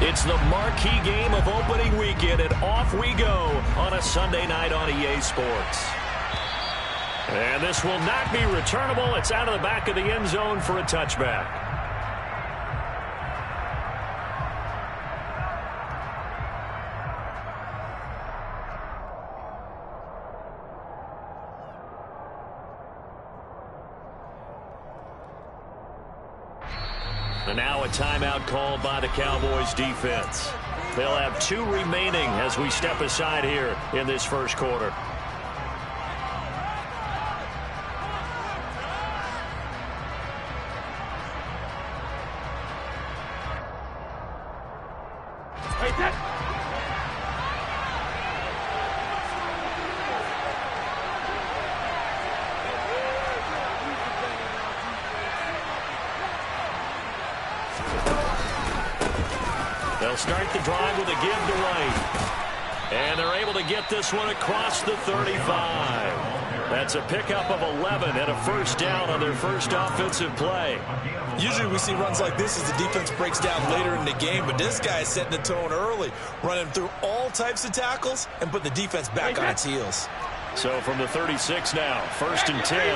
It's the marquee game of opening weekend, and off we go on a Sunday night on EA Sports. And this will not be returnable. It's out of the back of the end zone for a touchback. And now a timeout called by the Cowboys defense. They'll have 2 remaining as we step aside here in this first quarter. They'll start the drive with a give to White. And they're able to get this one across the 35. That's a pickup of 11 and a first down on their first offensive play. Usually we see runs like this as the defense breaks down later in the game, but this guy is setting the tone early, running through all types of tackles and put the defense back on its heels. So from the 36 now, 1st and 10.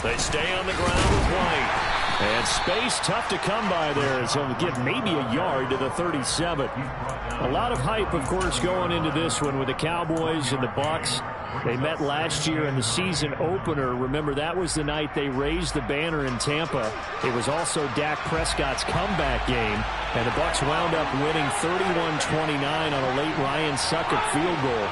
They stay on the ground with White. And space tough to come by there, so he'll get maybe a yard to the 37. A lot of hype, of course, going into this one with the Cowboys and the Bucs. They met last year in the season opener. Remember, that was the night they raised the banner in Tampa. It was also Dak Prescott's comeback game, and the Bucs wound up winning 31-29 on a late Ryan Succop field goal.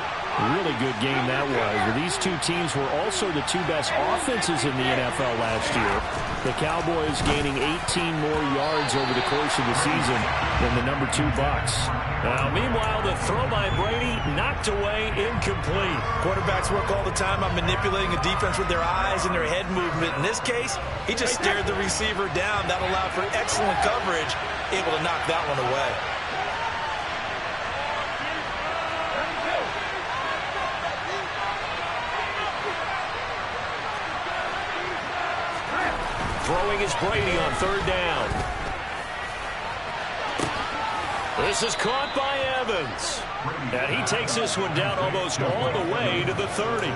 Really good game that was. These two teams were also the 2 best offenses in the NFL last year. The Cowboys gaining 18 more yards over the course of the season than the number 2 Bucs. Now, meanwhile, the throw by Brady knocked away, incomplete. Quarterbacks work all the time on manipulating a defense with their eyes and their head movement. In this case, he just stared the receiver down. That allowed for excellent coverage, able to knock that one away. Throwing is Brady on 3rd down. This is caught by Evans. And he takes this one down almost all the way to the 30.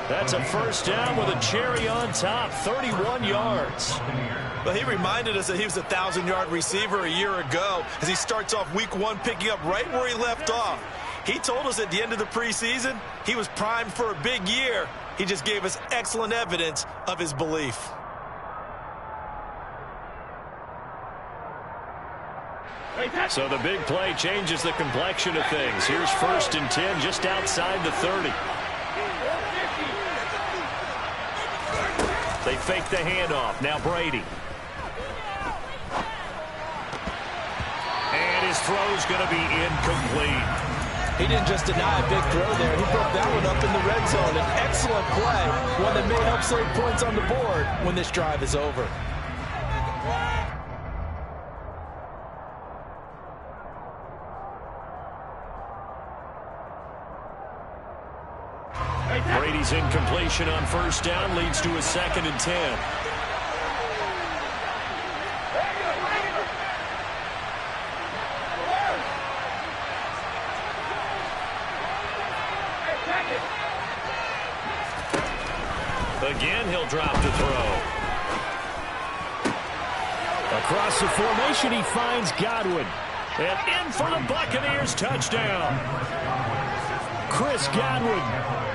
That's a first down with a cherry on top, 31 yards. Well, he reminded us that he was a 1,000-yard receiver a year ago as he starts off week 1 picking up right where he left off. He told us at the end of the preseason he was primed for a big year. He just gave us excellent evidence of his belief. So the big play changes the complexion of things. Here's 1st and 10 just outside the 30. They fake the handoff. Now Brady. And his throw's going to be incomplete. He didn't just deny a big throw there. He broke that one up in the red zone. An excellent play, one that may help save points on the board when this drive is over. Brady's incompletion on 1st down leads to a 2nd and 10. Again, he'll drop the throw. Across the formation, he finds Godwin. And in for the Buccaneers touchdown. Chris Godwin,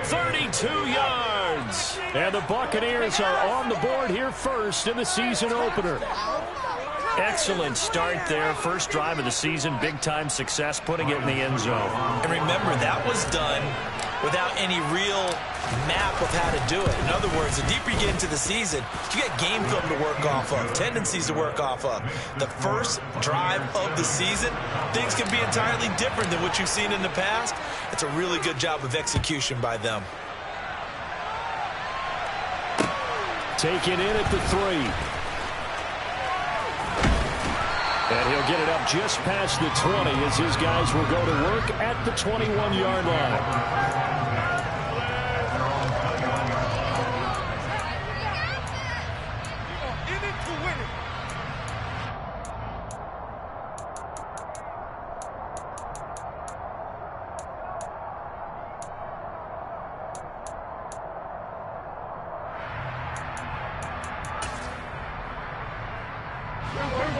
32 yards. And the Buccaneers are on the board here first in the season opener. Excellent start there. First drive of the season, big-time success, putting it in the end zone. And remember, that was done without any real map of how to do it. In other words, the deeper you get into the season, you got game film to work off of, tendencies to work off of. The first drive of the season, things can be entirely different than what you've seen in the past. It's a really good job of execution by them. Taken in at the 3. And he'll get it up just past the 20 as his guys will go to work at the 21-yard line.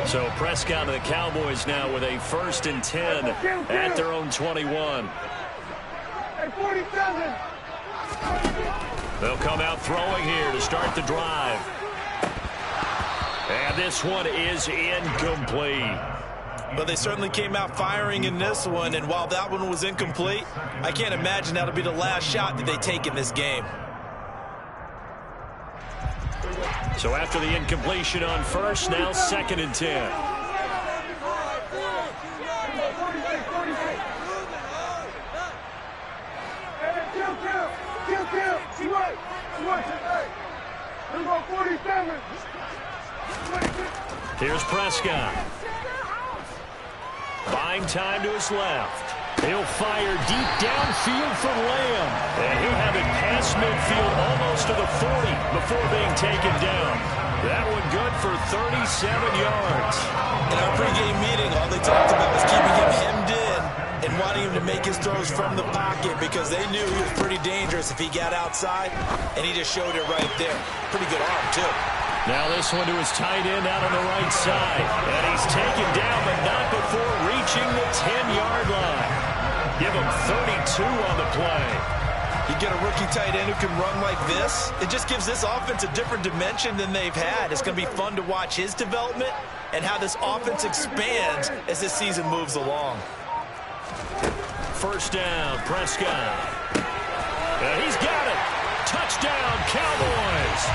So Prescott and the Cowboys now with a 1st and 10 at their own 21. They'll come out throwing here to start the drive. And this one is incomplete. But they certainly came out firing in this one, and while that one was incomplete, I can't imagine that'll be the last shot that they take in this game. So after the incompletion on 1st, now 2nd and 10. Here's Prescott. Buying time to his left. He'll fire deep downfield for Lamb. And he'll have it past midfield almost to the 40 before being taken down. That one good for 37 yards. In our pregame meeting, all they talked about was keeping him hemmed in and wanting him to make his throws from the pocket because they knew he was pretty dangerous if he got outside, and he just showed it right there. Pretty good arm, too. Now this one to his tight end out on the right side. And he's taken down, but not before reaching the 10-yard line. Give him 32 on the play. You get a rookie tight end who can run like this, it just gives this offense a different dimension than they've had. It's going to be fun to watch his development and how this offense expands as this season moves along. 1st down, Prescott. And he's got it. Touchdown, Cowboys.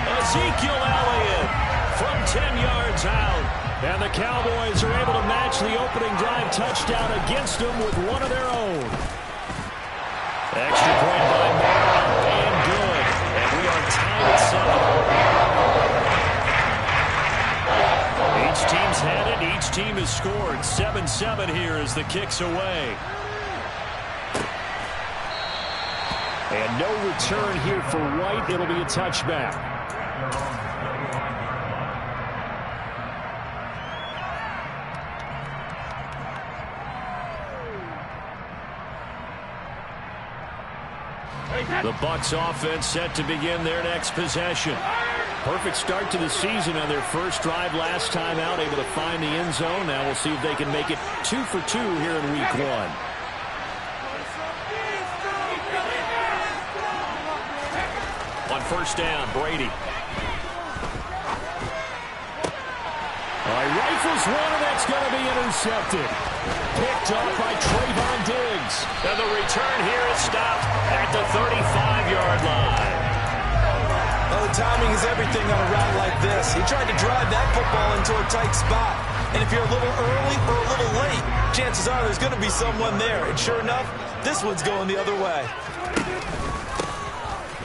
Ezekiel Elliott from 10 yards out. And the Cowboys are able to match the opening drive touchdown against them with one of their own. Extra point by Morrow, and good. And we are tied at 7. Each team's had it. Each team has scored. 7-7 here as the kick's away. And no return here for White. It'll be a touchback. The Bucs offense set to begin their next possession. Perfect start to the season on their first drive last time out, able to find the end zone. Now we'll see if they can make it 2 for 2 here in week 1. On 1st down, Brady. Rifles one, and that's going to be intercepted. Picked up by Trayvon Diggs. And the return here is stopped at the 35-yard line. Well, the timing is everything on a route like this. He tried to drive that football into a tight spot. And if you're a little early or a little late, chances are there's going to be someone there. And sure enough, this one's going the other way.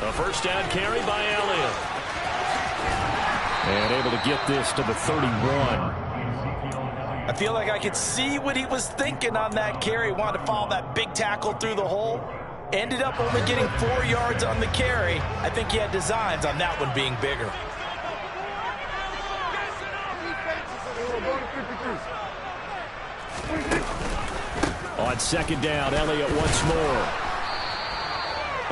A 1st down carry by Elliott. And able to get this to the 31. I feel like I could see what he was thinking on that carry. Wanted to follow that big tackle through the hole. Ended up only getting 4 yards on the carry. I think he had designs on that one being bigger. On 2nd down, Elliott once more.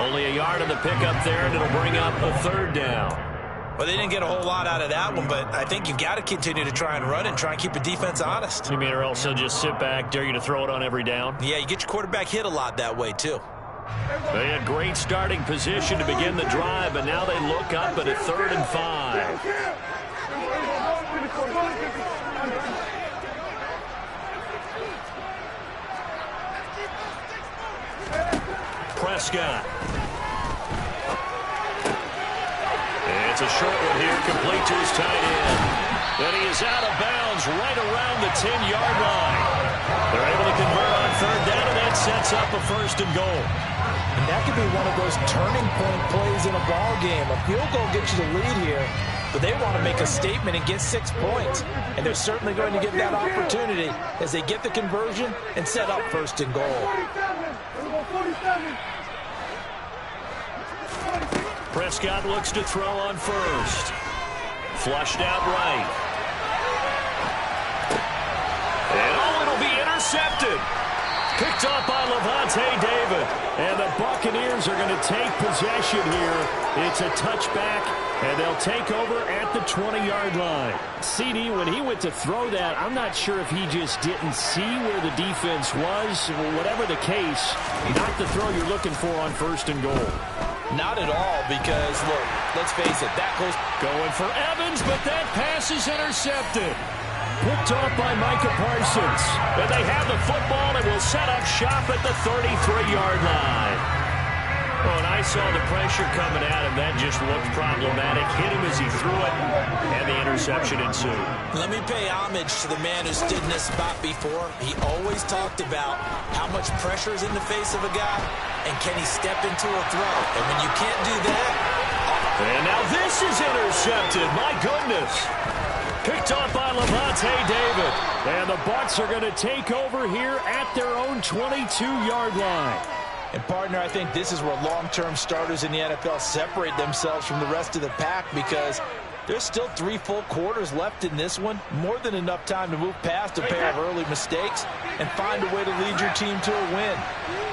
Only a yard on the pickup there, and it'll bring up a 3rd down. Well, they didn't get a whole lot out of that one, but I think you've got to continue to try and run and try and keep the defense honest. You mean, or else he'll just sit back, dare you to throw it on every down? Yeah, you get your quarterback hit a lot that way, too. They had great starting position to begin the drive, but now they look up at a 3rd and 5. Prescott. It's a short one here, complete to his tight end. And he is out of bounds right around the 10-yard line. They're able to convert on 3rd down, and that sets up a 1st and goal. And that could be one of those turning point plays in a ball game. A field goal gets you the lead here, but they want to make a statement and get 6 points. And they're certainly going to get that opportunity as they get the conversion and set up 1st and goal. Prescott looks to throw on 1st. Flushed out right. And it'll be intercepted. Picked up by Lavonte David. And the Buccaneers are going to take possession here. It's a touchback, and they'll take over at the 20-yard line. CD, when he went to throw that, I'm not sure if he just didn't see where the defense was. Whatever the case, not the throw you're looking for on 1st and goal. Not at all, because, look, let's face it, that goes... Going for Evans, but that pass is intercepted. Picked off by Micah Parsons. And they have the football and will set up shop at the 33-yard line. Oh, and I saw the pressure coming at him. That just looked problematic. Hit him as he threw it, and the interception ensued. Let me pay homage to the man who stood in this spot before. He always talked about how much pressure is in the face of a guy, and can he step into a throw. And when you can't do that... And now this is intercepted. My goodness. Picked off by Lavonte David. And the Bucs are going to take over here at their own 22-yard line. And, partner, I think this is where long-term starters in the NFL separate themselves from the rest of the pack, because there's still 3 full quarters left in this one. More than enough time to move past a pair of early mistakes and find a way to lead your team to a win.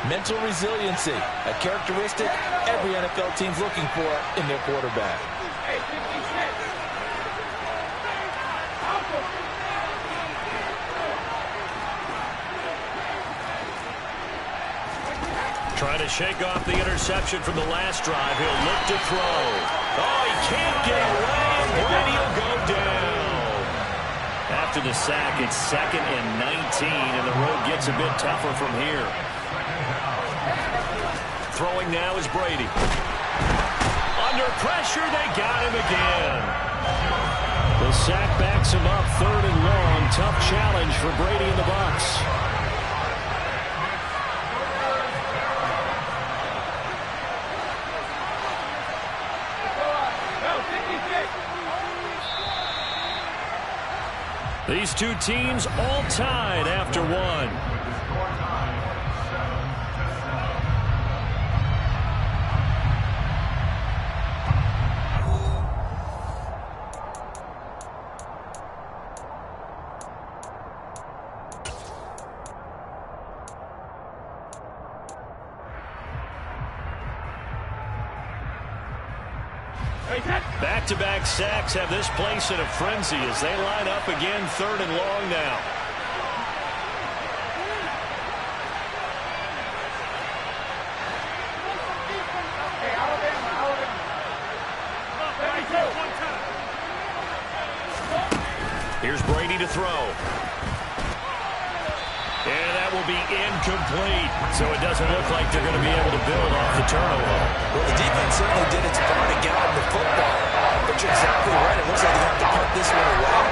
Mental resiliency, a characteristic every NFL team's looking for in their quarterback. Trying to shake off the interception from the last drive. He'll look to throw. Oh, he can't get away, and Brady will go down. After the sack, it's 2nd and 19, and the road gets a bit tougher from here. Throwing now is Brady. Under pressure, they got him again. The sack backs him up, 3rd and long. Tough challenge for Brady and the Bucs. These two teams all tied after one. Back-to-back sacks have this place in a frenzy as they line up again, 3rd and long now. Here's Brady to throw. And that will be incomplete. So it doesn't look like they're going to be able to build off the turnover. Well, the defense certainly did its part to get on the football. But you're exactly right. It looks like they have to punt this one away.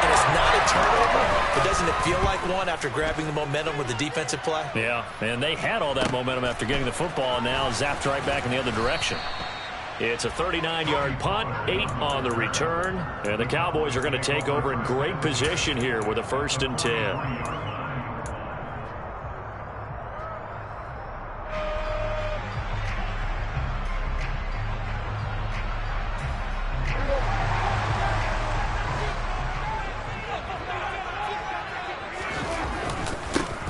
And it's not a turnover, but doesn't it feel like one after grabbing the momentum with the defensive play? Yeah, and they had all that momentum after getting the football, and now zapped right back in the other direction. It's a 39-yard punt, 8 on the return. And the Cowboys are going to take over in great position here with a 1st and 10.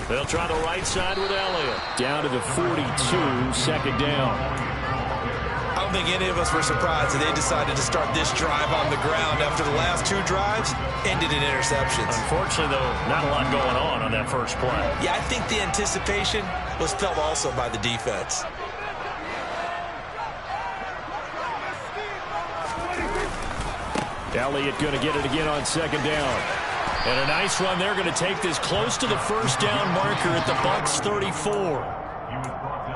They'll try the right side with Elliott. Down to the 42, 2nd down. I don't think any of us were surprised that they decided to start this drive on the ground after the last 2 drives ended in interceptions. Unfortunately, though, not a lot going on that first play. Yeah, I think the anticipation was felt also by the defense. Elliott going to get it again on 2nd down. And a nice run. They're going to take this close to the 1st down marker at the Bucs 34.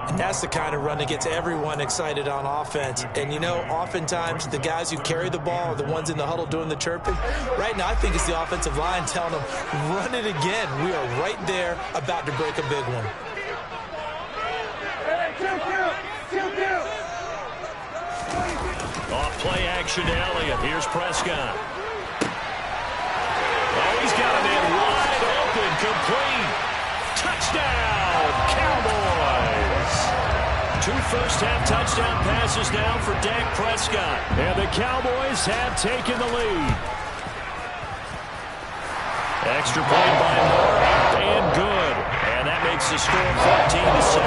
And that's the kind of run that gets everyone excited on offense. And, you know, oftentimes the guys who carry the ball are the ones in the huddle doing the chirping. Right now, I think it's the offensive line telling them, run it again. We are right there about to break a big one. Off play action to Elliott. Here's Prescott. Oh, he's got him in wide open, complete. Touchdown, Cowboys. 2 first-half touchdown passes now for Dak Prescott. And the Cowboys have taken the lead. Extra point by Moore, and good. And that makes It's the score 14-7.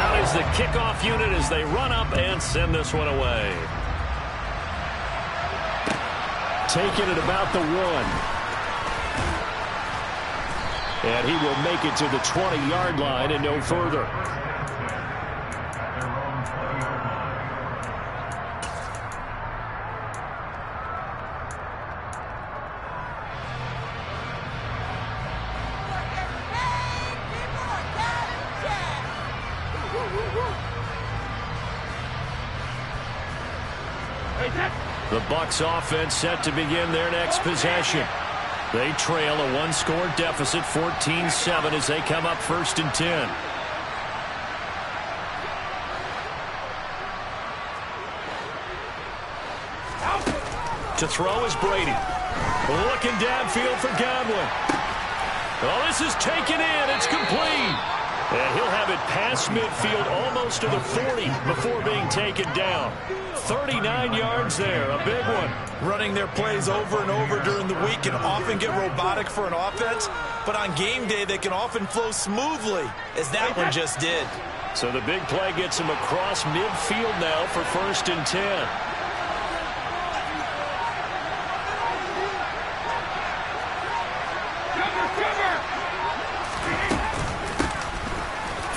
Out is the kickoff unit as they run up and send this one away. Taking it about the 1. And he will make it to the 20-yard line and no further. The Bucs offense set to begin their next possession. They trail a one-score deficit, 14-7, as they come up 1st and 10. To throw is Brady. Looking downfield for Godwin. Oh, this is taken in. It's complete. And he'll have it past midfield almost to the 40 before being taken down. 39 yards there, a big one. Running their plays over and over during the week can often get robotic for an offense, but on game day they can often flow smoothly, as that one just did. So the big play gets him across midfield now for 1st and 10.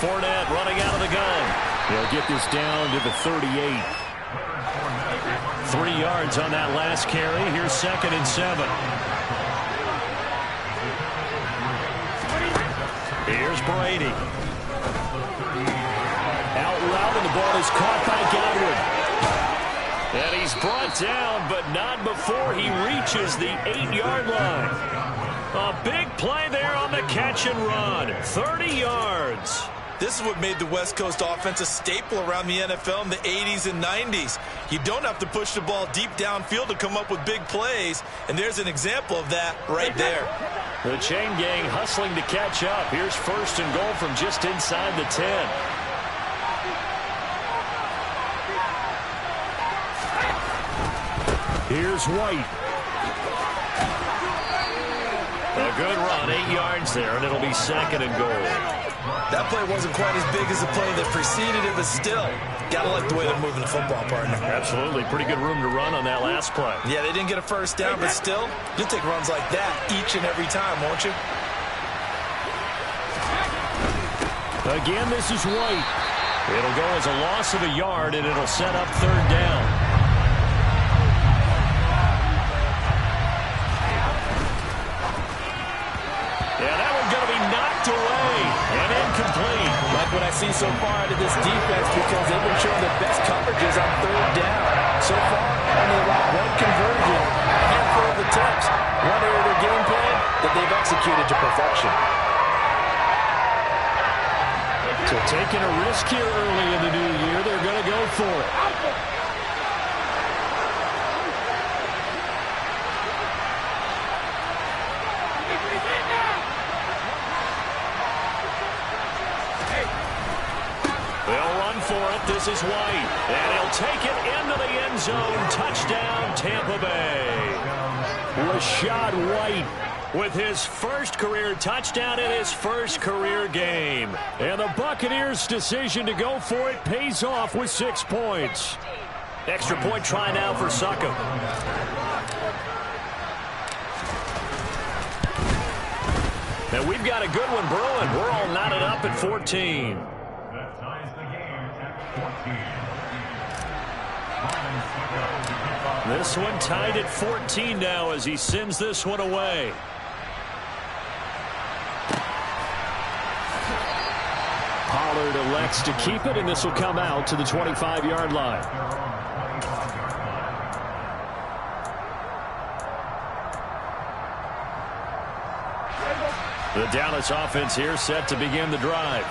Fournette running out of the gun. They'll get this down to the 38. 3 yards on that last carry. Here's 2nd and 7. Here's Brady. Out route, and the ball is caught by Godwin. And he's brought down, but not before he reaches the 8-yard line. A big play there on the catch and run. 30 yards. This is what made the West Coast offense a staple around the NFL in the 80s and 90s. You don't have to push the ball deep downfield to come up with big plays, and there's an example of that right there. The chain gang hustling to catch up. Here's 1st and goal from just inside the 10. Here's White. A good run, 8 yards there, and it'll be 2nd and goal. That play wasn't quite as big as the play that preceded it, but still, gotta like the way they're moving the football, partner. Absolutely. Pretty good room to run on that last play. Yeah, they didn't get a first down, but still, you'll take runs like that each and every time, won't you? Again, this is White. It'll go as a loss of a yard, and it'll set up 3rd down. Yeah, that one's going to be knocked away and incomplete. Like what I see so far out of this defense, because they've been showing the best coverages on 3rd down. So far, only allowed 1 conversion, a handful of attempts, one area of their game plan that they've executed to perfection. So taking a risk here early in the new year, they're going to go for it. They'll run for it. This is White. And he'll take it into the end zone. Touchdown, Tampa Bay. Rachaad White with his first career touchdown in his first career game. And the Buccaneers' decision to go for it pays off with 6 points. Extra point try now for Succop. And we've got a good one brewing. We're all knotted up at 14. This one tied at 14 now as he sends this one away. Pollard elects to keep it, and this will come out to the 25-yard line. The Dallas offense here set to begin the drive.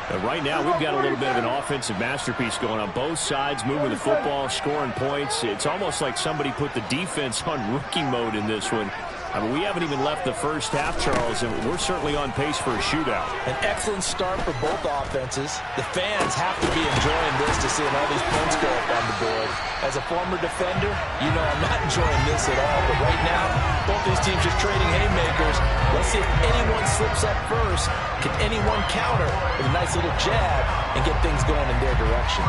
And right now, we've got a little bit of an offensive masterpiece going on both sides, moving the football, scoring points. It's almost like somebody put the defense on rookie mode in this one. I mean, we haven't even left the first half, Charles, and we're certainly on pace for a shootout. An excellent start for both offenses. The fans have to be enjoying this to seeing all these points go up on the board. As a former defender, you know I'm not enjoying this at all. But right now, both these teams just trading haymakers. Let's see if anyone slips up first. Can anyone counter with a nice little jab and get things going in their direction?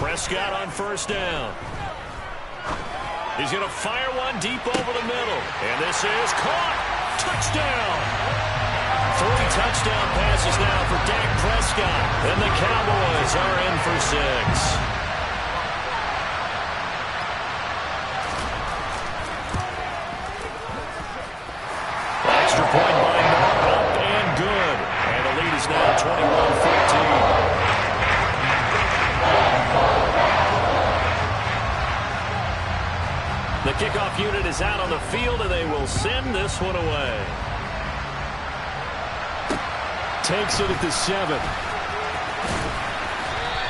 Prescott on first down. He's going to fire one deep over the middle. And this is caught. Touchdown. 3 touchdown passes now for Dak Prescott. And the Cowboys are in for 6. Extra point by Moore, up and good. And the lead is now 21-14. The kickoff unit is out on the field, and they will send this one away. Takes it at the 7.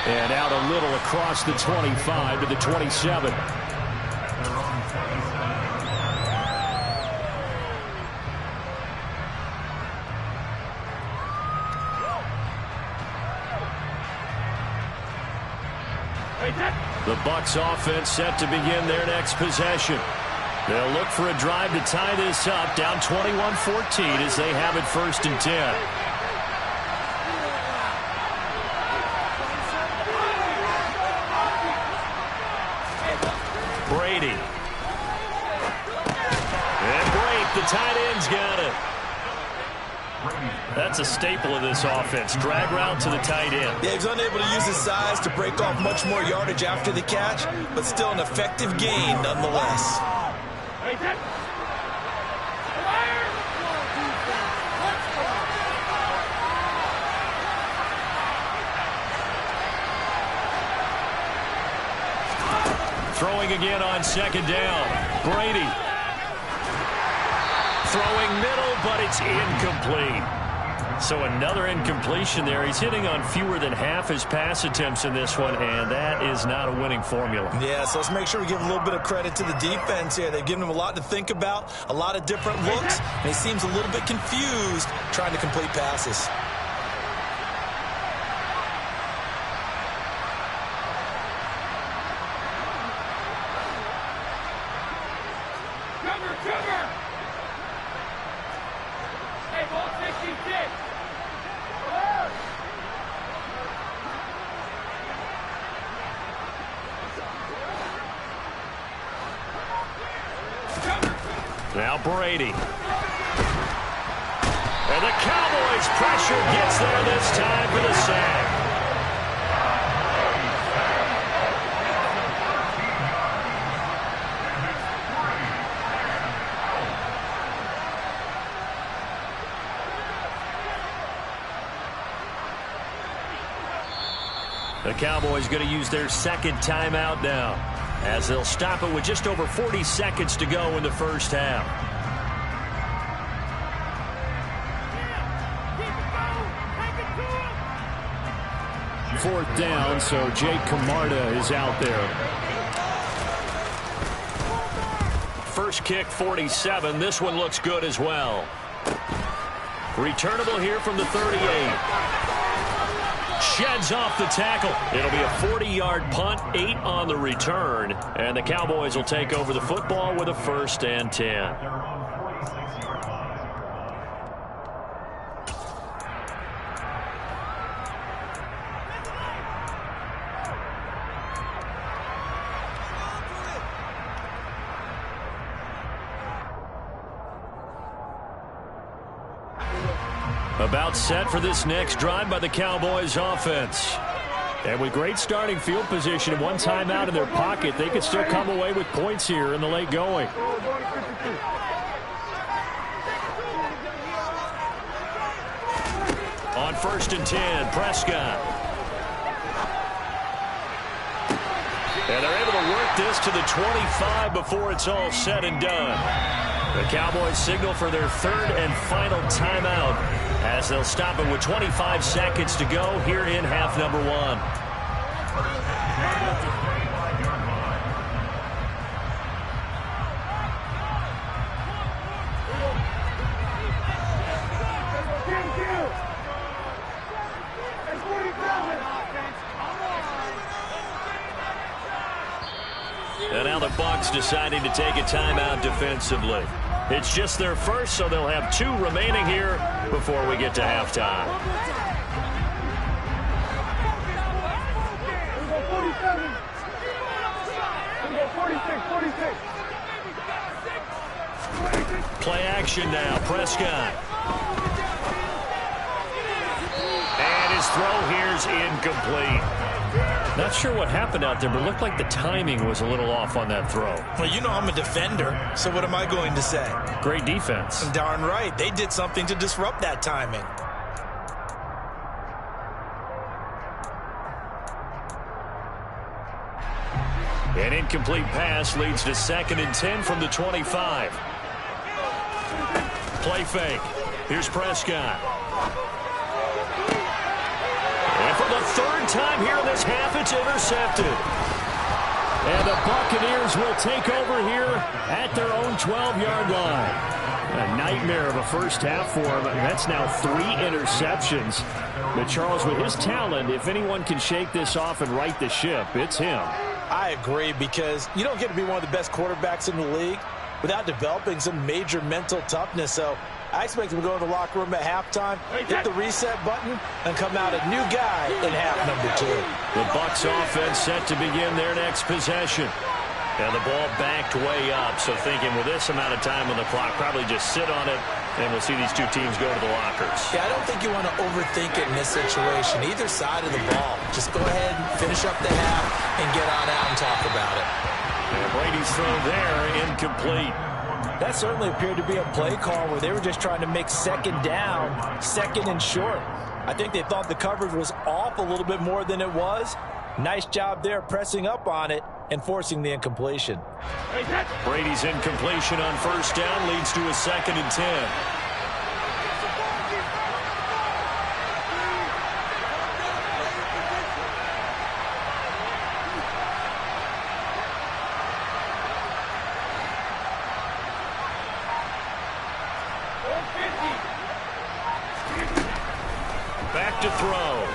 And out a little across the 25 to the 27. The Bucs offense set to begin their next possession. They'll look for a drive to tie this up, down 21-14 as they have it 1st and 10. Brady. And Brate, the tight end's got it. That's a staple of this offense. Drag route to the tight end. Yeah, he's unable to use his size to break off much more yardage after the catch, but still an effective gain nonetheless. Throwing again on 2nd down. Brady. Throwing middle, but it's incomplete. So another incompletion there. He's hitting on fewer than half his pass attempts in this one, and that is not a winning formula. Yeah, so let's make sure we give a little bit of credit to the defense here. They've given him a lot to think about, a lot of different looks, and he seems a little bit confused trying to complete passes. Now Brady. And the Cowboys' pressure gets there this time for the sack. The Cowboys going to use their 2nd timeout now, as they'll stop it with just over 40 seconds to go in the first half. Fourth down, so Jake Camarda is out there. First kick, 47. This one looks good as well. Returnable here from the 38. Sheds off the tackle. It'll be a 40-yard punt, 8 on the return. And the Cowboys will take over the football with a 1st and 10. About set for this next drive by the Cowboys offense. And with great starting field position and one timeout in their pocket, they could still come away with points here in the late going. On 1st and 10, Prescott. And they're able to work this to the 25 before it's all said and done. The Cowboys signal for their 3rd and final timeout as they'll stop it with 25 seconds to go here in half number 1. And now the Bucs deciding to take a timeout defensively. It's just their first, so they'll have 2 remaining here before we get to halftime. Play action now, Prescott. And his throw here's incomplete. Not sure what happened out there, but it looked like the timing was a little off on that throw. Well, you know I'm a defender, so what am I going to say? Great defense. Darn right. They did something to disrupt that timing. An incomplete pass leads to 2nd and 10 from the 25. Play fake. Here's Prescott. And for the 3rd time here in this half, it's intercepted. And the Buccaneers will take over here at their own 12-yard line. A nightmare of a first half for him. That's now 3 interceptions. But Charles, with his talent, if anyone can shake this off and right the ship, it's him. I agree, because you don't get to be one of the best quarterbacks in the league without developing some major mental toughness. So I expect him to go to the locker room at halftime, hit the reset button, and come out a new guy in half number 2. The Bucs offense set to begin their next possession. And the ball backed way up, so thinking with this amount of time on the clock, probably just sit on it, and we'll see these 2 teams go to the lockers. Yeah, I don't think you want to overthink it in this situation. Either side of the ball. Just go ahead and finish up the half and get on out and talk about it. And Brady's throw there, incomplete. That certainly appeared to be a play call where they were just trying to make 2nd down, 2nd and short. I think they thought the coverage was off a little bit more than it was. Nice job there pressing up on it and forcing the incompletion. Brady's incompletion on 1st down leads to a 2nd and 10. Back to throw.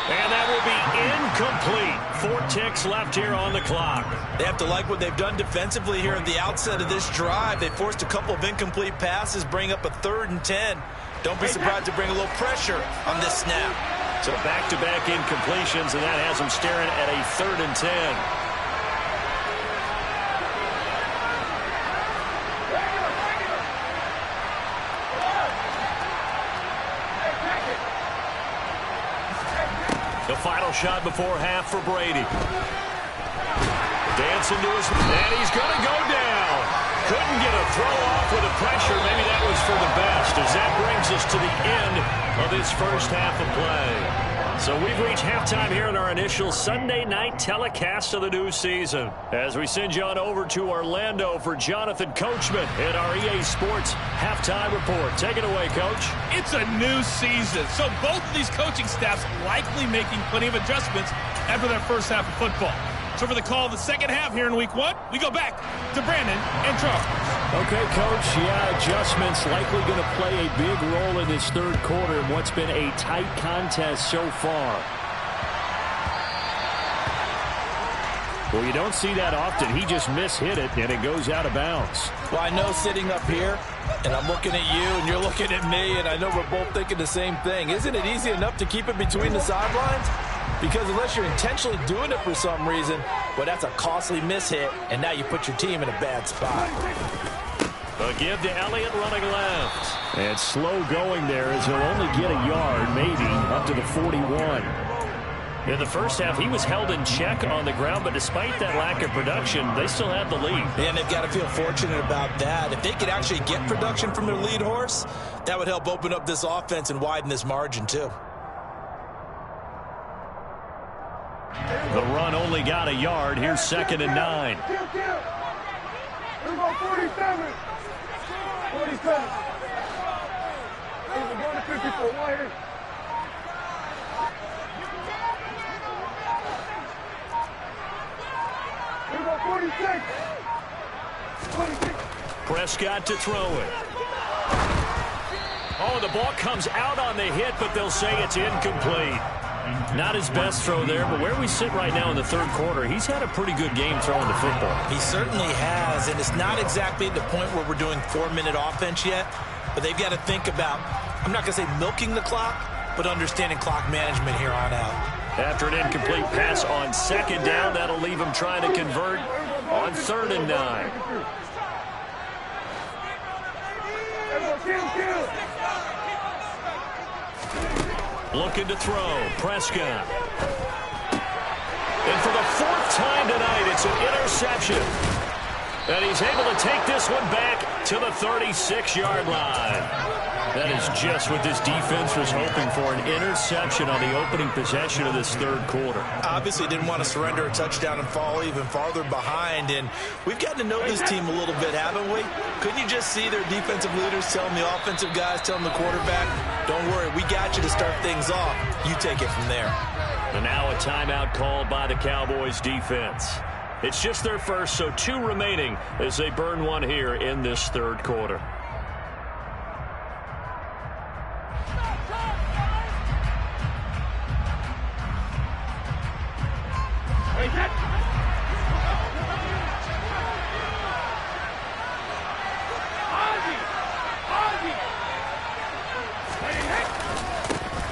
And that will be incomplete. 4 ticks left here on the clock. They have to like what they've done defensively here at the outset of this drive. They forced a couple of incomplete passes, bring up a 3rd and 10. Don't be surprised to bring a little pressure on this snap. So back-to-back incompletions, and that has them staring at a 3rd and 10. The final shot before half for Brady. Dancing to his... And he's going to go down. Couldn't get a throw off with the pressure. Maybe that was for the best, as that brings us to the end of this first half of play. So we've reached halftime here in our initial Sunday night telecast of the new season. As we send you on over to Orlando for Jonathan Coachman in our EA Sports halftime report. Take it away, Coach. It's a new season, so both of these coaching staffs likely making plenty of adjustments after that first half of football. So for the call of the second half here in week 1, we go back to Brandon and Charles. Okay, Coach. Yeah, adjustments likely going to play a big role in this 3rd quarter in what's been a tight contest so far. Well, you don't see that often. He just mishit it, and it goes out of bounds. Well, I know sitting up here, and I'm looking at you, and you're looking at me, and I know we're both thinking the same thing. Isn't it easy enough to keep it between the sidelines? Because unless you're intentionally doing it for some reason, well, that's a costly mishit, and now you put your team in a bad spot. A give to Elliott running left. And slow going there as he'll only get a yard, maybe, up to the 41. In the first half, he was held in check on the ground, but despite that lack of production, they still have the lead. And they've got to feel fortunate about that. If they could actually get production from their lead horse, that would help open up this offense and widen this margin, too. The run only got a yard. Here's 2nd and 9. Here we go, 47. 47. We're going to 54 wire. Here we go, 46. 26. Prescott to throw it. Oh, the ball comes out on the hit, but they'll say it's incomplete. Not his best throw there, but where we sit right now in the third quarter, he's had a pretty good game throwing the football. He certainly has, and it's not exactly the point where we're doing 4-minute offense yet, but they've got to think about, I'm not going to say milking the clock, but understanding clock management here on out. After an incomplete pass on 2nd down, that'll leave him trying to convert on 3rd and 9. Looking to throw. Prescott. And for the 4th time tonight, it's an interception. And he's able to take this one back to the 36-yard line. That is just what this defense was hoping for, an interception on the opening possession of this third quarter. Obviously didn't want to surrender a touchdown and fall even farther behind, and we've gotten to know this team a little bit, haven't we? Couldn't you just see their defensive leaders telling the offensive guys, telling the quarterback, don't worry, we got you to start things off. You take it from there. And now a timeout called by the Cowboys defense. It's just their first, so 2 remaining as they burn one here in this third quarter.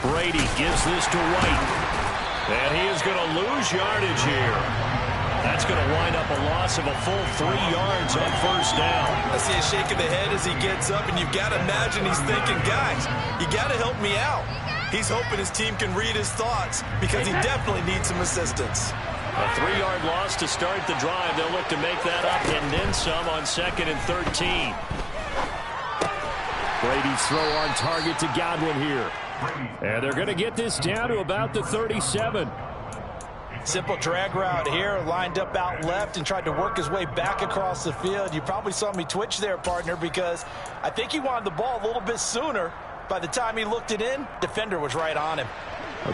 Brady gives this to White. And he is going to lose yardage here. That's going to wind up a loss of a full 3 yards on 1st down. I see a shake of the head as he gets up, and you've got to imagine he's thinking, guys, you got to help me out. He's hoping his team can read his thoughts because he definitely needs some assistance. A 3-yard loss to start the drive. They'll look to make that up and then some on 2nd and 13. Brady's throw on target to Godwin here. And they're going to get this down to about the 37. Simple drag route here, lined up out left and tried to work his way back across the field. You probably saw me twitch there, partner, because I think he wanted the ball a little bit sooner. By the time he looked it in, defender was right on him.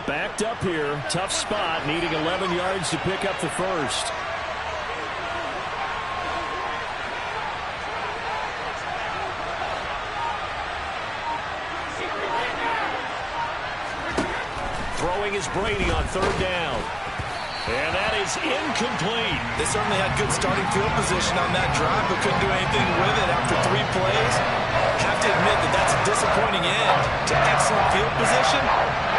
Backed up here, tough spot, needing 11 yards to pick up the first. Throwing is Brady on 3rd down. And that is incomplete. They certainly had good starting field position on that drive, but couldn't do anything with it after 3 plays. Have to admit that that's a disappointing end to excellent field position.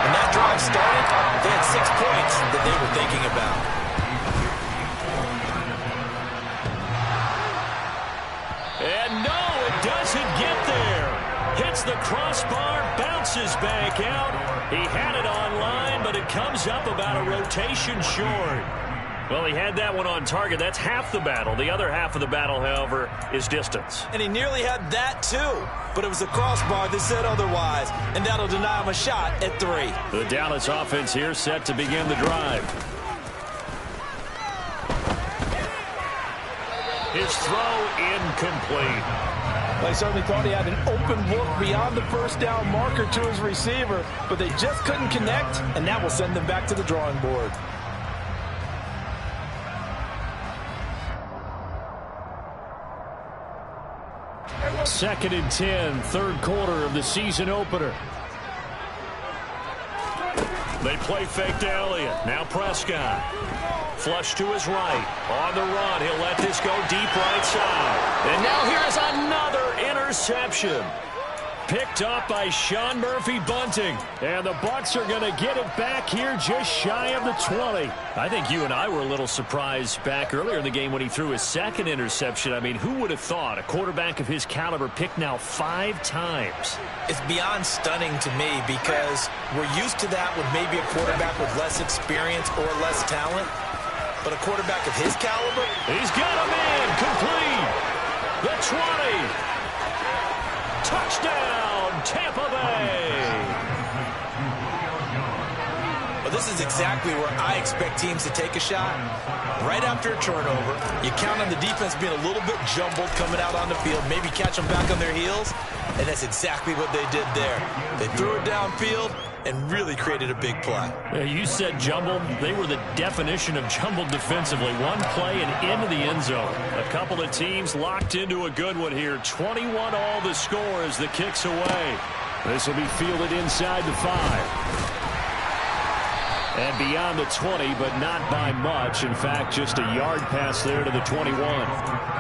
When that drive started, they had 6 points that they were thinking about. And no, it doesn't get there. Hits the crossbar, bounces back out. He had it online, but it comes up about a rotation short. Well, he had that one on target. That's half the battle. The other half of the battle, however, is distance. And he nearly had that, too. But it was the crossbar that said otherwise, and that'll deny him a shot at 3. The Dallas offense here set to begin the drive. His throw incomplete. They certainly thought he had an open look beyond the 1st down marker to his receiver, but they just couldn't connect, and that will send them back to the drawing board. Second and 10, third quarter of the season opener. They play fake to Elliott. Now Prescott. Flush to his right. On the run. He'll let this go deep right side. And now here's another interception. picked up by Sean Murphy-Bunting. And the Bucs are going to get it back here just shy of the 20. I think you and I were a little surprised back earlier in the game when he threw his second interception. I mean, who would have thought a quarterback of his caliber picked now 5 times? It's beyond stunning to me because we're used to that with maybe a quarterback with less experience or less talent. But a quarterback of his caliber? He's got him in. Complete. The 20. Touchdown, Tampa Bay. Well, this is exactly where I expect teams to take a shot. Right after a turnover, you count on the defense being a little bit jumbled coming out on the field, maybe catch them back on their heels, and that's exactly what they did there. They threw it downfield and really created a big play. Yeah, you said jumbled. They were the definition of jumbled defensively. One play and into the end zone. A couple of teams locked into a good one here. 21 all the score as the kick's away. This will be fielded inside the 5. And beyond the 20, but not by much. In fact, just a yard pass there to the 21.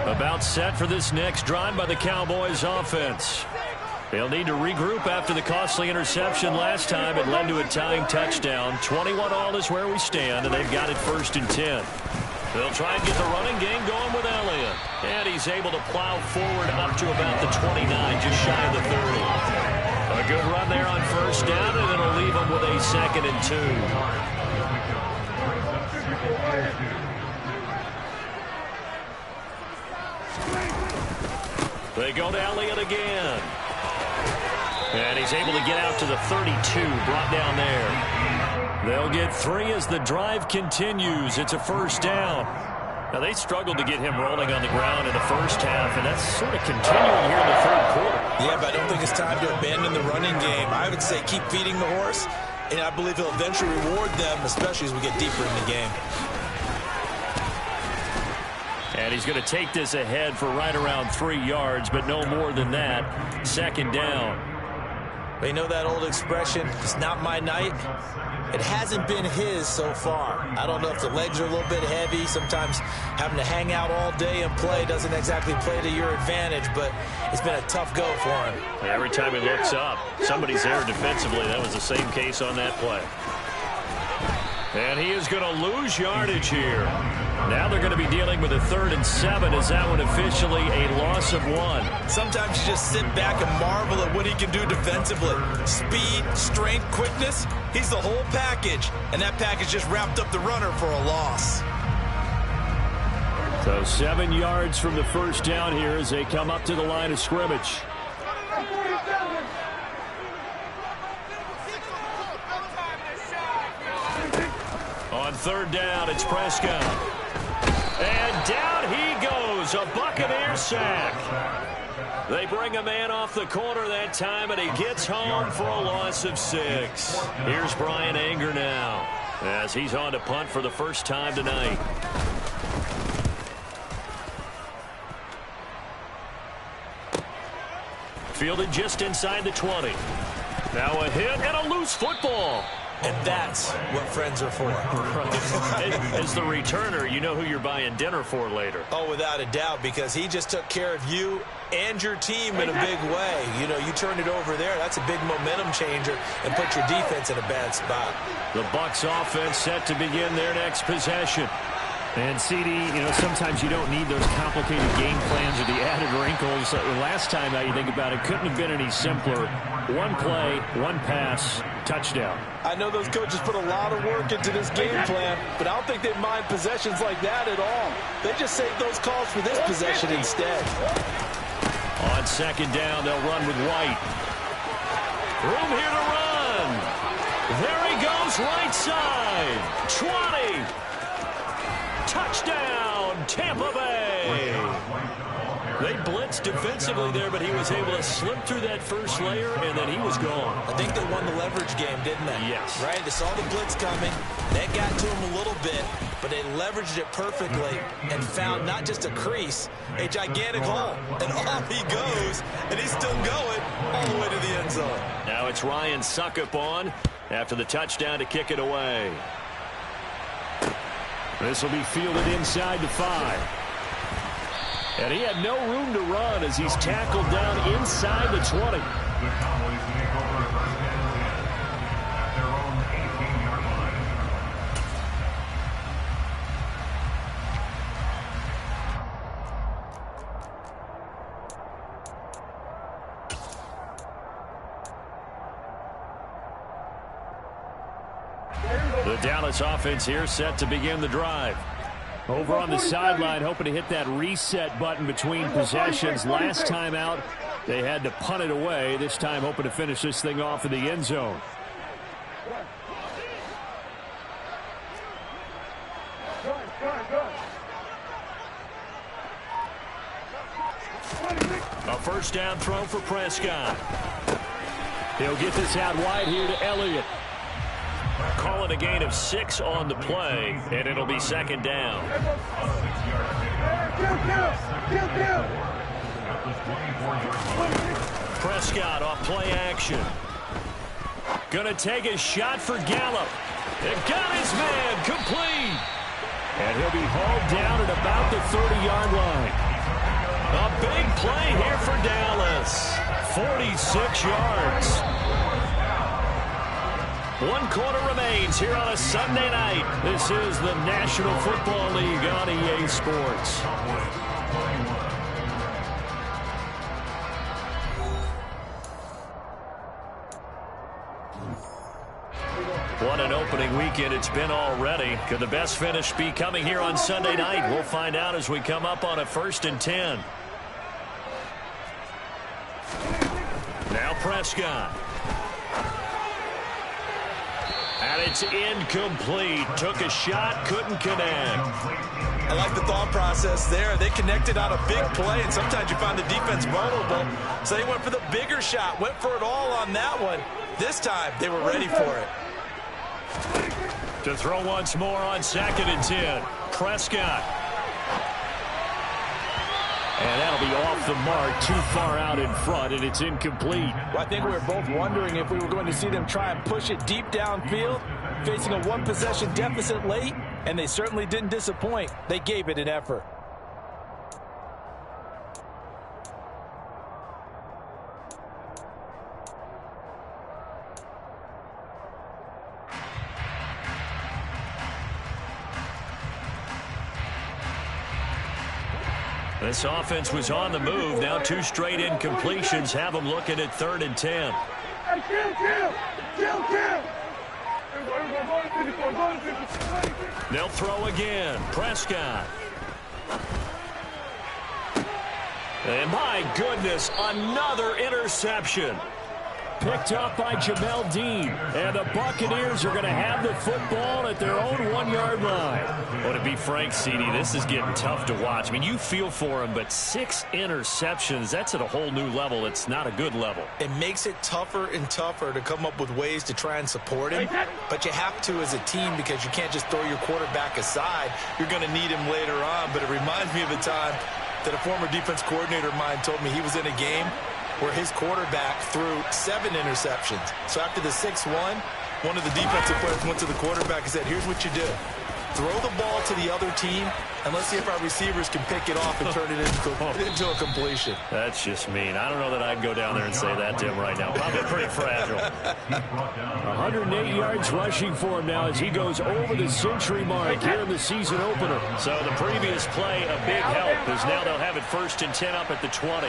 About set for this next drive by the Cowboys offense. They'll need to regroup after the costly interception last time. It led to a tying touchdown. 21-all is where we stand, and they've got it 1st and 10. They'll try and get the running game going with Elliott. And he's able to plow forward up to about the 29, just shy of the 30. A good run there on 1st down, and it'll leave him with a 2nd and 2. They go to Elliott again. And he's able to get out to the 32, brought down there. They'll get 3 as the drive continues. It's a 1st down. Now, they struggled to get him rolling on the ground in the first half, and that's sort of continuing here in the 3rd quarter. Yeah, but I don't think it's time to abandon the running game. I would say keep feeding the horse, and I believe he'll eventually reward them, especially as we get deeper in the game. And he's going to take this ahead for right around 3 yards, but no more than that. 2nd down. You know that old expression, it's not my night? It hasn't been his so far. I don't know if the legs are a little bit heavy. Sometimes having to hang out all day and play doesn't exactly play to your advantage, but it's been a tough go for him. Every time he looks up, somebody's there defensively. That was the same case on that play. And he is going to lose yardage here. Now they're going to be dealing with a 3rd and 7. Is that one officially a loss of 1? Sometimes you just sit back and marvel at what he can do defensively. Speed, strength, quickness. He's the whole package. And that package just wrapped up the runner for a loss. So 7 yards from the 1st down here as they come up to the line of scrimmage. On 3rd down, it's Prescott. And down he goes, a Buccaneer sack. They bring a man off the corner that time, and he gets home for a loss of 6. Here's Bryan Anger now as he's on to punt for the first time tonight. Fielded just inside the 20. Now a hit and a loose football. And that's what friends are for. As the returner, you know who you're buying dinner for later. Oh, without a doubt, because he just took care of you and your team in a big way. You know, you turned it over there. That's a big momentum changer and put your defense in a bad spot. The Bucs offense set to begin their next possession. And, CD, you know, sometimes you don't need those complicated game plans or the added wrinkles. Last time, now you think about it, couldn't have been any simpler. One play, one pass, touchdown. I know those coaches put a lot of work into this game plan, but I don't think they mind possessions like that at all. They just save those calls for this possession instead. On 2nd down, they'll run with White. Room here to run. There he goes, right side. 20. Touchdown, Tampa Bay. They blitzed defensively there, but he was able to slip through that first layer, and then he was gone. I think they won the leverage game, didn't they? Yes. Right? They saw the blitz coming. That got to him a little bit, but they leveraged it perfectly and found not just a crease, a gigantic hole. And off he goes, and he's still going all the way to the end zone. Now it's Ryan Succop on after the touchdown to kick it away. This will be fielded inside the 5. And he had no room to run as he's tackled down inside the 20. The Dallas offense here set to begin the drive. Over on the sideline, hoping to hit that reset button between possessions. Last time out, they had to punt it away. This time, hoping to finish this thing off in the end zone. A 1st down throw for Prescott. He'll get this out wide here to Elliott. Call it a gain of 6 on the play, and it'll be 2nd down. Prescott off play action. Gonna take a shot for Gallup. It got his man complete. And he'll be hauled down at about the 30-yard line. A big play here for Dallas. 46 yards. 1 quarter remains here on a Sunday night. This is the National Football League on EA Sports. What an opening weekend it's been already. Could the best finish be coming here on Sunday night? We'll find out as we come up on a 1st and 10. Now Prescott. And it's incomplete. Took a shot, couldn't connect. I like the thought process there. They connected on a big play, and sometimes you find the defense vulnerable. So they went for the bigger shot, went for it all on that one. This time, they were ready for it. To throw once more on 2nd and 10. Prescott. And that'll be off the mark, too far out in front, and it's incomplete. Well, I think we were both wondering if we were going to see them try and push it deep downfield, facing a 1-possession deficit late, and they certainly didn't disappoint. They gave it an effort. This offense was on the move. Now 2 straight incompletions have them looking at 3rd and 10. They'll throw again. Prescott. And my goodness, another interception. Picked up by Jamel Dean. And the Buccaneers are going to have the football at their own 1-yard line. Well, to be frank, CD, this is getting tough to watch. I mean, you feel for him, but 6 interceptions, that's at a whole new level. It's not a good level. It makes it tougher and tougher to come up with ways to try and support him. But you have to as a team because you can't just throw your quarterback aside. You're going to need him later on. But it reminds me of a time that a former defense coordinator of mine told me he was in a game where his quarterback threw 7 interceptions. So after the 6-1, one of the defensive players went to the quarterback and said, here's what you do. Throw the ball to the other team, and let's see if our receivers can pick it off and turn it into a completion. That's just mean. I don't know that I'd go down there and say that to him right now. Probably pretty fragile. 108 yards rushing for him now as he goes over the century mark here in the season opener. So the previous play, a big help, as now they'll have it 1st and 10 up at the 20.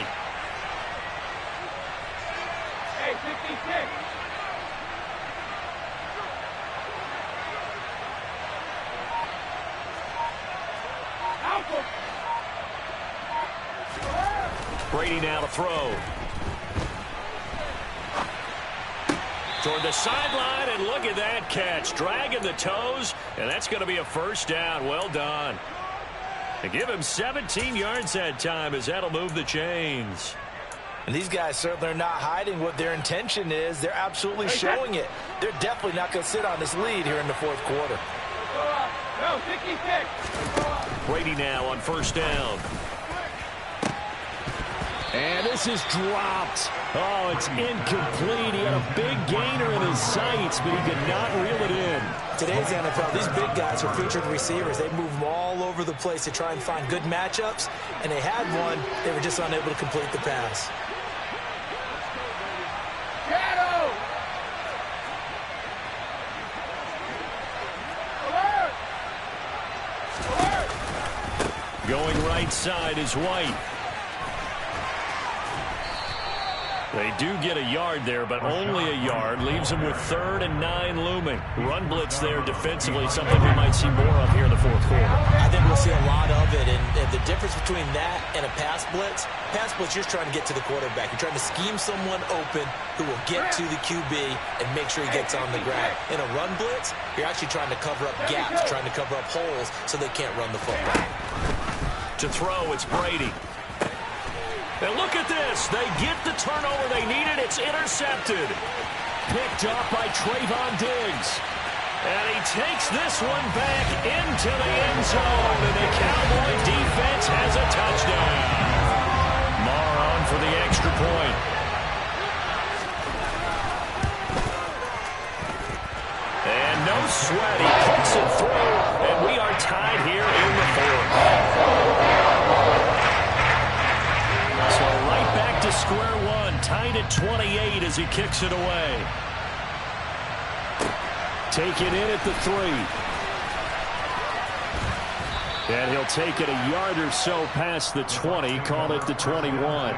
Hey, 56. Brady now to throw. Toward the sideline, and look at that catch. Dragging the toes, and that's going to be a 1st down. Well done. They give him 17 yards that time as that'll move the chains. And these guys certainly are not hiding what their intention is. They're absolutely showing it. They're definitely not going to sit on this lead here in the 4th quarter. No, 66. Brady now on 1st down. And this is dropped. Oh, it's incomplete. He had a big gainer in his sights, but he could not reel it in. Today's NFL, these big guys are featured receivers. They move them all over the place to try and find good matchups, and they had one. They were just unable to complete the pass. Shadow. Alert. Alert. Going right side is White. They do get a yard there, but only a yard. Leaves them with 3rd and 9 looming. Run blitz there defensively, something we might see more of here in the 4th quarter. I think we'll see a lot of it, and the difference between that and a pass blitz, you're trying to get to the quarterback. You're trying to scheme someone open who will get to the QB and make sure he gets on the ground. In a run blitz, you're actually trying to cover up gaps, trying to cover up holes so they can't run the football. To throw, it's Brady. And look at this. They get the turnover they needed. It's intercepted. Picked up by Trayvon Diggs. And he takes this one back into the end zone. And the Cowboy defense has a touchdown. Marr on for the extra point. And no sweat. He puts it through. And we are tied here in the 4th. as he kicks it away. Take it in at the 3. And he'll take it a yard or so past the 20, call it the 21.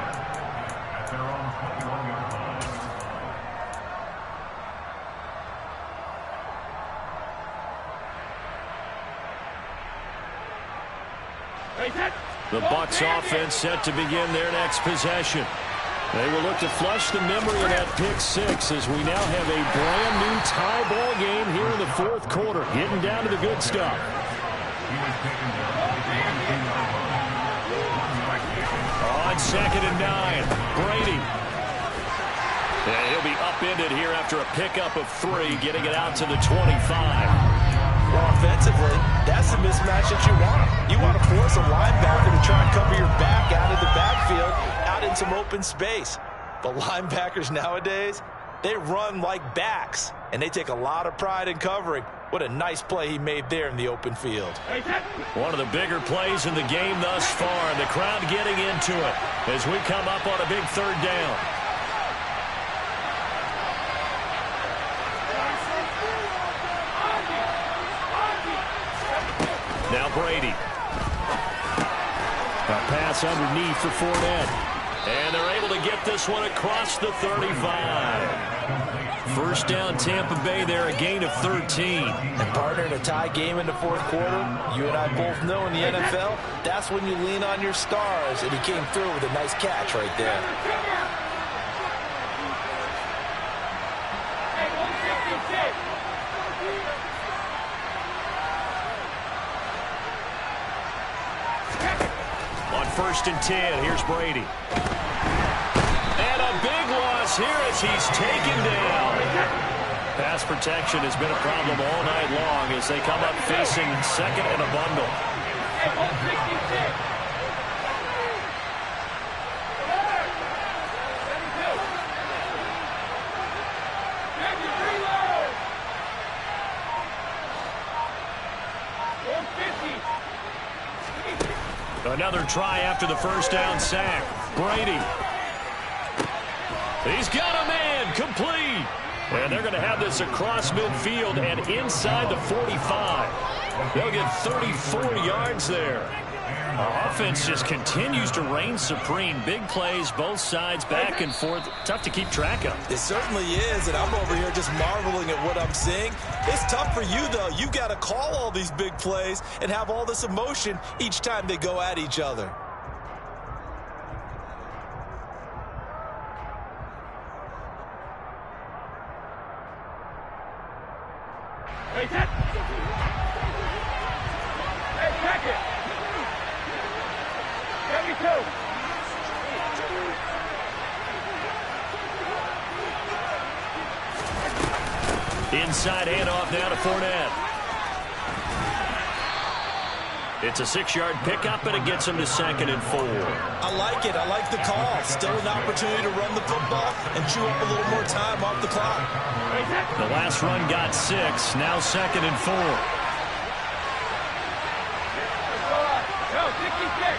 The Bucs offense set to begin their next possession. They will look to flush the memory of that pick 6 as we now have a brand new tie ball game here in the 4th quarter. Getting down to the good stuff. On 2nd and 9, Brady. And he'll be upended here after a pickup of 3, getting it out to the 25. Well, offensively, that's the mismatch that you want. You want to force a linebacker to try and cover your back out of the backfield, out in some open space. But linebackers nowadays, they run like backs, and they take a lot of pride in covering. What a nice play he made there in the open field. One of the bigger plays in the game thus far, and the crowd getting into it as we come up on a big 3rd down. Now Brady. A pass underneath for Fournette. And they're able to get this one across the 35. First down Tampa Bay there, a gain of 13. And partner, in a tie game in the 4th quarter, you and I both know in the NFL, that's when you lean on your stars. And he came through with a nice catch right there. On 1st and 10, here's Brady. And a big loss here as he's taken down. Pass protection has been a problem all night long as they come up facing 2nd and a bundle. Another try after the first down sack. Brady. He's got a man complete. And they're going to have this across midfield and inside the 45. They'll get 34 yards there. Our offense just continues to reign supreme. Big plays, both sides, back and forth. Tough to keep track of. It certainly is, and I'm over here just marveling at what I'm seeing. It's tough for you, though. You've got to call all these big plays and have all this emotion each time they go at each other. Hey, check it. Get me 2. Inside handoff now to Fournette. It's a 6-yard pickup, and it gets him to 2nd and 4. I like it. I like the call. Still an opportunity to run the football and chew up a little more time off the clock. The last run got 6. Now 2nd and 4. Go, 66.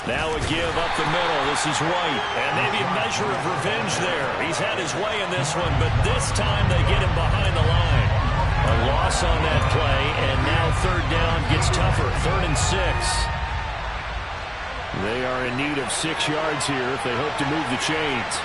Now a give up the middle. This is White. And maybe a measure of revenge there. He's had his way in this one, but this time they get him behind the line. A loss on that play, and now 3rd down gets tougher. 3rd and 6. They are in need of 6 yards here if they hope to move the chains.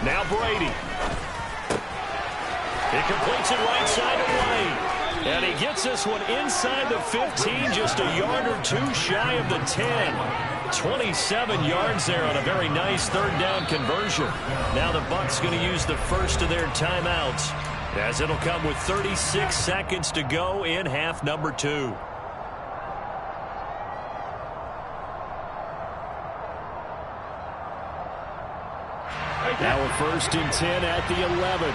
Now Brady. He completes it right side of White. And he gets this one inside the 15, just a yard or 2 shy of the 10. 27 yards there on a very nice 3rd down conversion. Now the Bucs going to use the first of their timeouts, as it'll come with 36 seconds to go in half number 2. Now a 1st and 10 at the 11.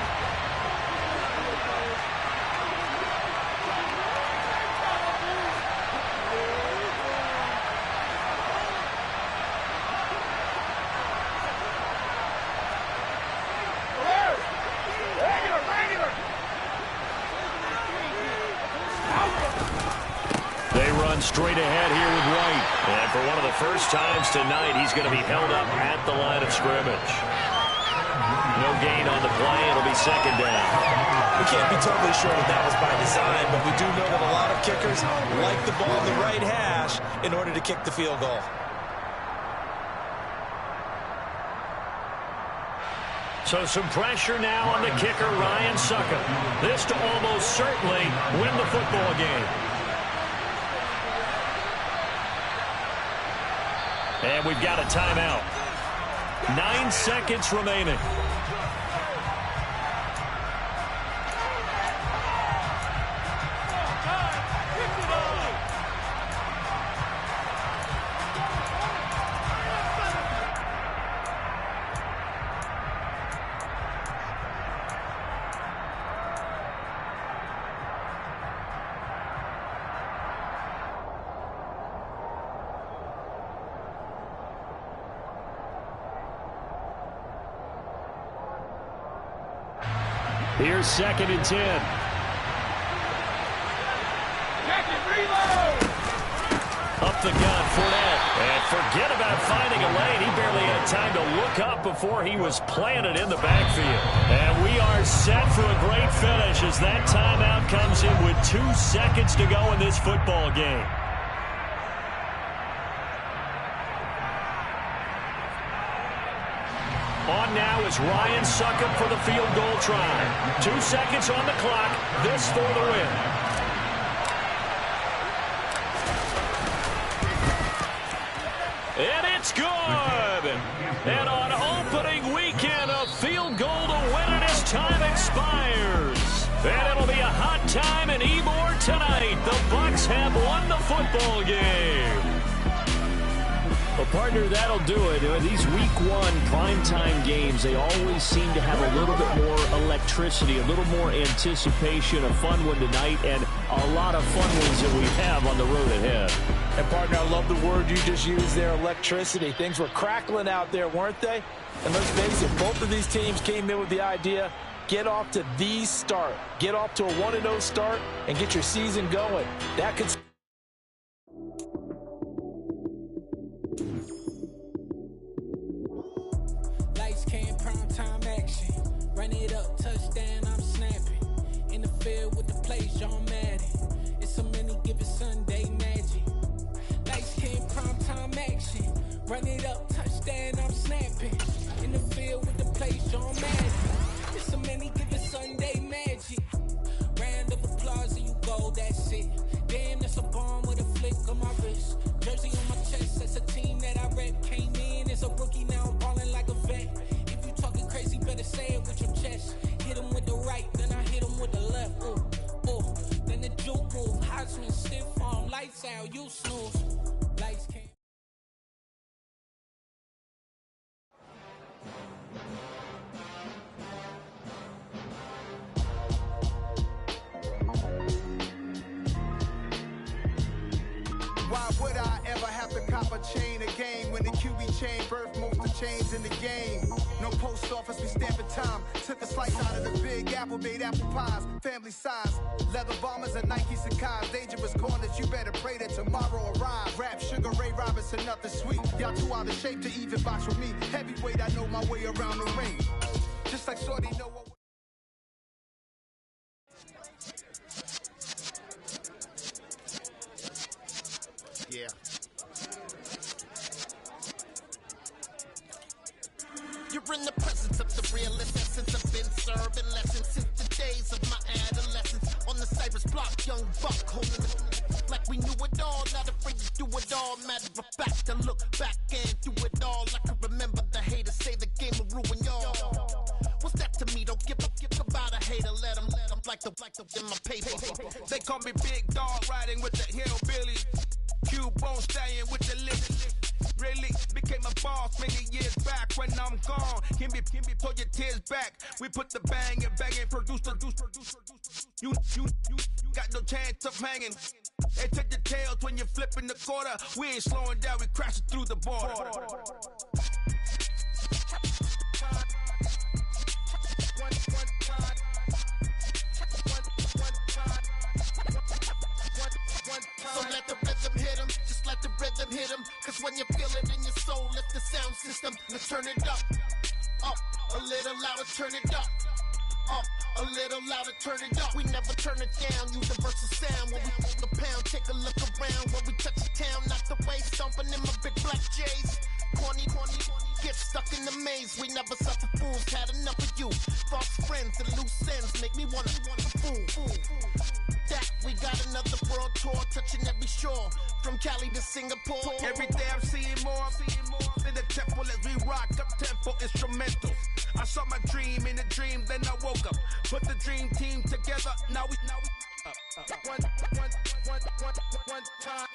Straight ahead here with White. And for one of the first times tonight, he's going to be held up at the line of scrimmage. No gain on the play. It'll be 2nd down. We can't be totally sure that was by design, but we do know that a lot of kickers like the ball in the right hash in order to kick the field goal. So some pressure now on the kicker, Ryan Succop. This to almost certainly win the football game. And we've got a timeout. 9 seconds remaining. Here's 2nd and 10. Up the gun, Fournette. And forget about finding a lane. He barely had time to look up before he was planted in the backfield. And we are set for a great finish as that timeout comes in with 2 seconds to go in this football game. On now is Ryan Succop for the field goal try. 2 seconds on the clock. This for the win. And it's good. And on opening weekend, a field goal to win it as time expires. And it'll be a hot time in Ybor tonight. The Bucs have won the football game. Well, partner, that'll do it. These Week 1 primetime games, they always seem to have a little bit more electricity, a little more anticipation, a fun one tonight, and a lot of fun ones that we have on the road ahead. And, partner, I love the word you just used there, electricity. Things were crackling out there, weren't they? And let's face it, both of these teams came in with the idea, get off to the start. Get off to a 1-0 start and get your season going. That could... Run it up, touchdown, I'm snapping. In the field with the plays, John Madden. It's so many given Sunday magic. Lights came, prime time action. Run it up, touchdown, I'm snapping. In the field with the plays, John Madden. It's so many given Sunday magic. Round of applause and you go, that's it. Damn, that's a bomb with a flick on my wrist. Jersey on my chest, that's a team that I rep. Came in as a rookie, now I'm balling like a vet. Talking crazy, better say it with your chest. Hit him with the right, then I hit him with the left. Ooh, ooh. Then the juke move. Heisman, stiff arm, lights out, you snooze. Lights came. Why would I ever have to cop a chain again when the QB chain birthed most of the chains in the game? No post office, we stamping time. Took a slice out of the big apple, made apple pies, family size. Leather bombers and Nike Sacai's. Dangerous corners, you better pray that tomorrow arrives. Rap, Sugar Ray Robinson, nothing sweet. Y'all too out of shape to even box with me. Heavyweight, I know my way around the ring. Just like Shorty know what... Yeah. You're in the presence of the realest essence. I've been serving lessons since the days of my adolescence. On the Cypress block, young buck holding it like we knew it all. Not afraid to do it all. Matter of fact, I look back and do it all. I can remember the haters say the game will ruin y'all. What's that to me? Don't give about a hater. Let them like the in my paper. They call me Big Dog, riding with the hillbilly. Cube bone stallion with the lip. really became a boss many years back. When I'm gone, can be pull your tears back. We put the bang and produce. You got no chance of hanging. They take the tails when you're flipping the quarter. We ain't slowing down, we crashing through the border. So let the rhythm hit him, just let the rhythm hit him. Cause when you feel it in your soul, lift the sound system. Now turn it up, a little louder, turn it up. A little louder, turn it up. We never turn it down, universal sound. When we hold the pound, take a look around. When we touch the town, not the way, stomping in my big black J's. Corny, get stuck in the maze. We never suffer fools, had enough of you. False friends and loose ends make me wanna fool. That we got another world tour, touching every shore, from Cali to Singapore. Every day I'm seeing more in the temple as we rock up tempo instrumentals. I saw my dream in a dream, then I woke up. Put the dream team together, now we one time.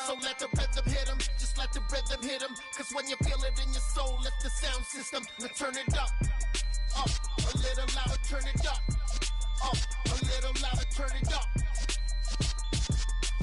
So let the rhythm hit him, just let the rhythm hit him. Cause when you feel it in your soul, lift the sound system. Now turn it up, a little louder, turn it up. A little louder, turn it up.